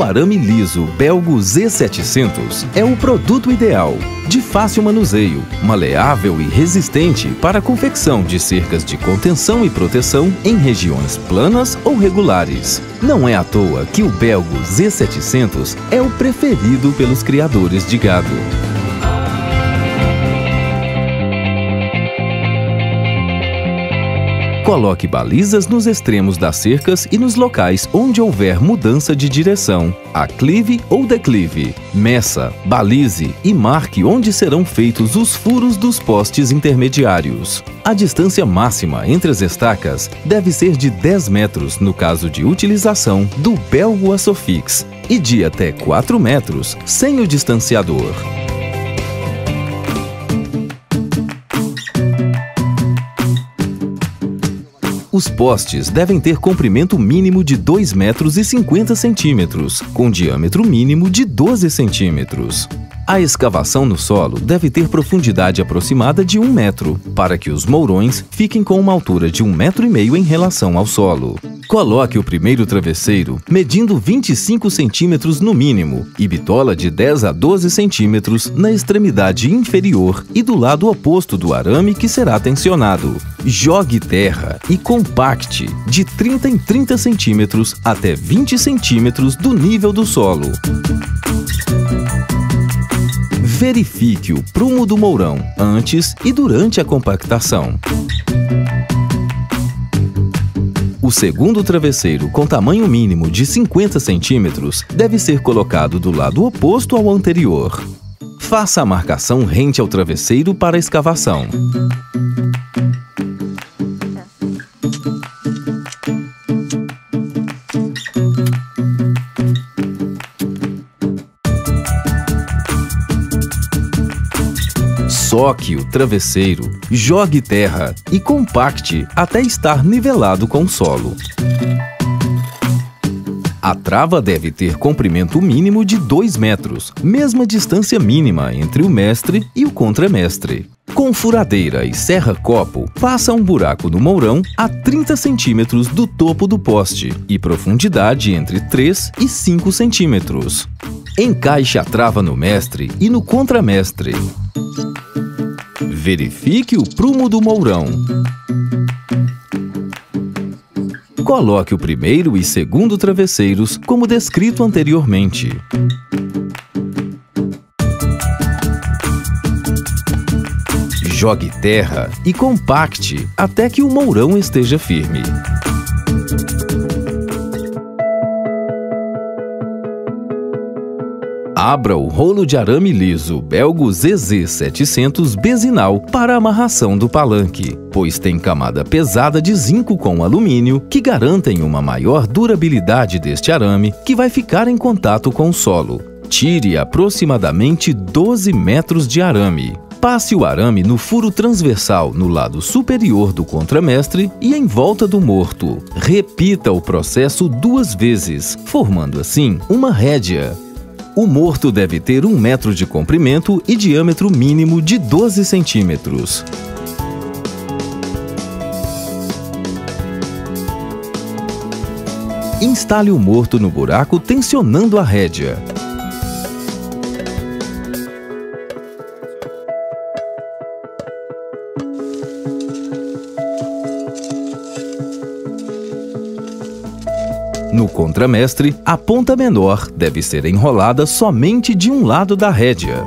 O arame liso Belgo Z700 é o produto ideal, de fácil manuseio, maleável e resistente para a confecção de cercas de contenção e proteção em regiões planas ou regulares. Não é à toa que o Belgo Z700 é o preferido pelos criadores de gado. Coloque balizas nos extremos das cercas e nos locais onde houver mudança de direção, aclive ou declive. Meça, balize e marque onde serão feitos os furos dos postes intermediários. A distância máxima entre as estacas deve ser de 10 metros no caso de utilização do Belgo Açofix e de até 4 metros sem o distanciador. Os postes devem ter comprimento mínimo de 2,50 metros, com diâmetro mínimo de 12 centímetros. A escavação no solo deve ter profundidade aproximada de 1 metro, para que os mourões fiquem com uma altura de 1,5 metro em relação ao solo. Coloque o primeiro travesseiro medindo 25 centímetros no mínimo e bitola de 10 a 12 centímetros na extremidade inferior e do lado oposto do arame que será tensionado. Jogue terra e compacte de 30 em 30 centímetros até 20 centímetros do nível do solo. Verifique o prumo do mourão antes e durante a compactação. O segundo travesseiro, com tamanho mínimo de 50 centímetros, deve ser colocado do lado oposto ao anterior. Faça a marcação rente ao travesseiro para a escavação. Soque o travesseiro, jogue terra e compacte até estar nivelado com o solo. A trava deve ter comprimento mínimo de 2 metros, mesma distância mínima entre o mestre e o contramestre. Com furadeira e serra-copo, faça um buraco no mourão a 30 centímetros do topo do poste e profundidade entre 3 e 5 centímetros. Encaixe a trava no mestre e no contramestre. Verifique o prumo do mourão. Coloque o primeiro e segundo travesseiros como descrito anteriormente. Jogue terra e compacte até que o mourão esteja firme. Abra o rolo de arame liso Belgo ZZ700 bezinal para a amarração do palanque, pois tem camada pesada de zinco com alumínio que garantem uma maior durabilidade deste arame que vai ficar em contato com o solo. Tire aproximadamente 12 metros de arame. Passe o arame no furo transversal no lado superior do contramestre e em volta do morto. Repita o processo 2 vezes, formando assim uma rédea. O morto deve ter 1 metro de comprimento e diâmetro mínimo de 12 centímetros. Instale o morto no buraco tensionando a rédea. No contramestre, a ponta menor deve ser enrolada somente de um lado da rédea.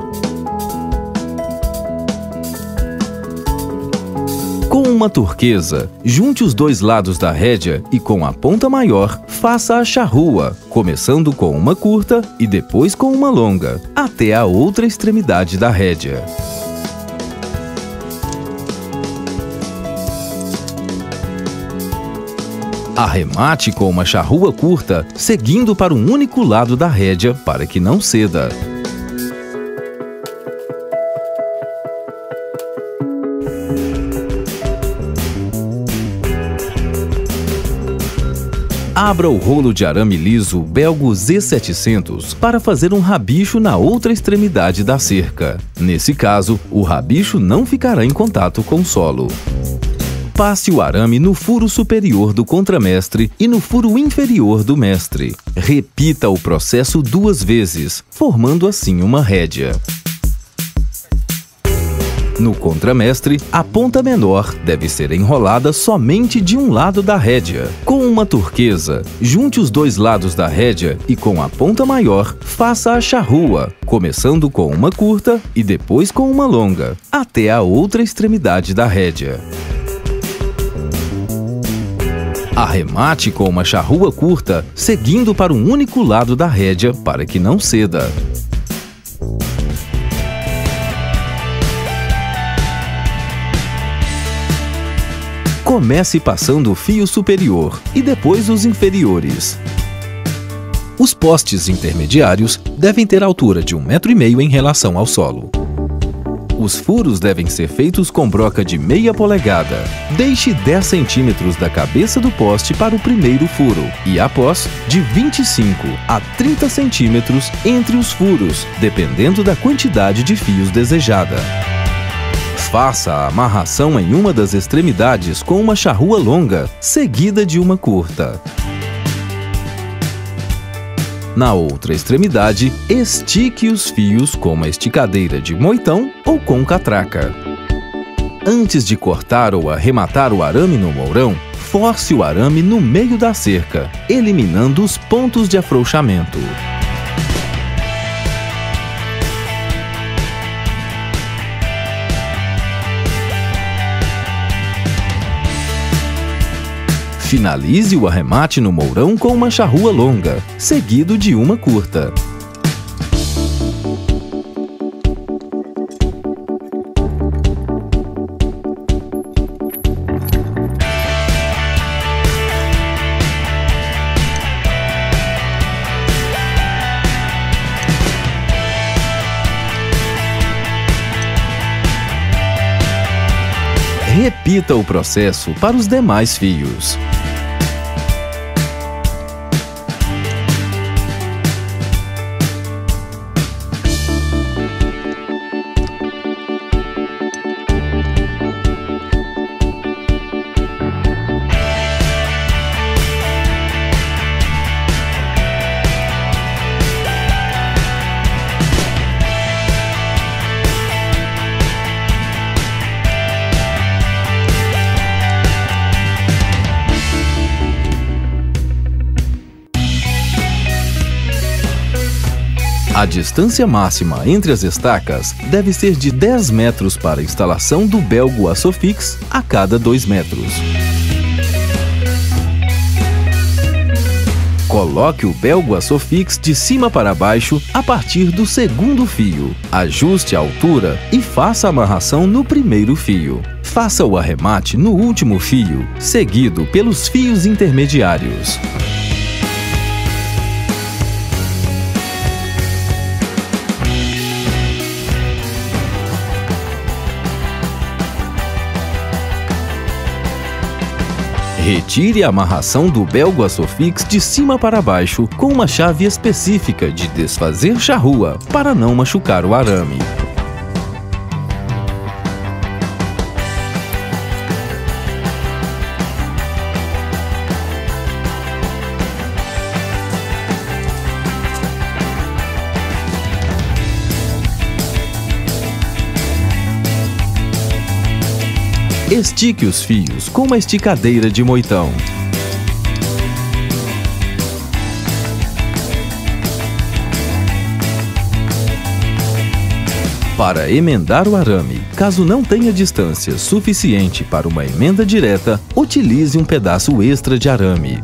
Com uma turquesa, junte os 2 lados da rédea e com a ponta maior, faça a charrua, começando com uma curta e depois com uma longa, até a outra extremidade da rédea. Arremate com uma charrua curta, seguindo para um único lado da rédea para que não ceda. Abra o rolo de arame liso Belgo Z700 para fazer um rabicho na outra extremidade da cerca. Nesse caso, o rabicho não ficará em contato com o solo. Passe o arame no furo superior do contramestre e no furo inferior do mestre. Repita o processo 2 vezes, formando assim uma rédea. No contramestre, a ponta menor deve ser enrolada somente de um lado da rédea. Com uma turquesa, junte os 2 lados da rédea e com a ponta maior, faça a charrua, começando com uma curta e depois com uma longa, até a outra extremidade da rédea. Arremate com uma charrua curta, seguindo para um único lado da rédea para que não ceda. Comece passando o fio superior e depois os inferiores. Os postes intermediários devem ter altura de 1,5 m em relação ao solo. Os furos devem ser feitos com broca de meia polegada. Deixe 10 centímetros da cabeça do poste para o primeiro furo e, após, de 25 a 30 centímetros entre os furos, dependendo da quantidade de fios desejada. Faça a amarração em uma das extremidades com uma charrua longa, seguida de uma curta. Na outra extremidade, estique os fios com uma esticadeira de moitão ou com catraca. Antes de cortar ou arrematar o arame no mourão, force o arame no meio da cerca, eliminando os pontos de afrouxamento. Finalize o arremate no mourão com uma charrua longa, seguido de uma curta. Repita o processo para os demais fios. A distância máxima entre as estacas deve ser de 10 metros para a instalação do belgo Açofix a cada 2 metros. Coloque o belgo Açofix de cima para baixo a partir do segundo fio. Ajuste a altura e faça a amarração no primeiro fio. Faça o arremate no último fio, seguido pelos fios intermediários. Retire a amarração do belgo Açofix de cima para baixo com uma chave específica de desfazer charrua para não machucar o arame. Estique os fios com uma esticadeira de moitão. Para emendar o arame, caso não tenha distância suficiente para uma emenda direta, utilize um pedaço extra de arame.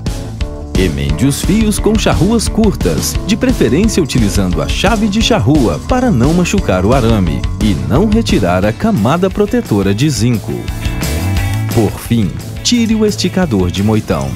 Emende os fios com charruas curtas, de preferência utilizando a chave de charrua para não machucar o arame e não retirar a camada protetora de zinco. Por fim, tire o esticador de moitão.